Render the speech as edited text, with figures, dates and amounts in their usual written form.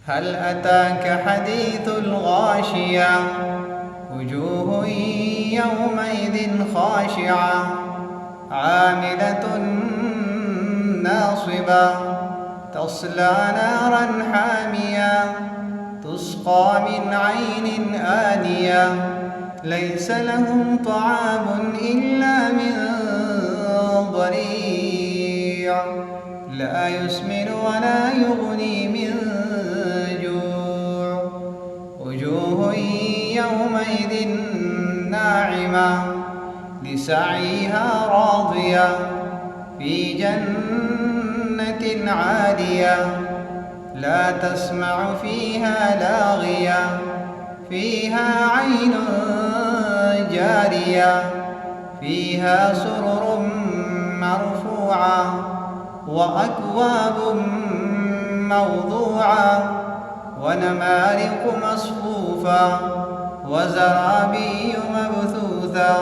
هل أتاك حديث الغاشية وجوه يومئذ خاشعة عاملة ناصبة تصلى نارا حامية تسقى من عين آنية ليس لهم طعام إلا من ضريع لا يسمن ولا يغني من جوع وجوه يومئذ ناعمة لسعيها راضية في جنة عالية لا تسمع فيها لاغية فيها عين جارية فيها سرر مرفوعة وأكواب موضوعة ونمارق مصفوفة وزرابي مبثوثة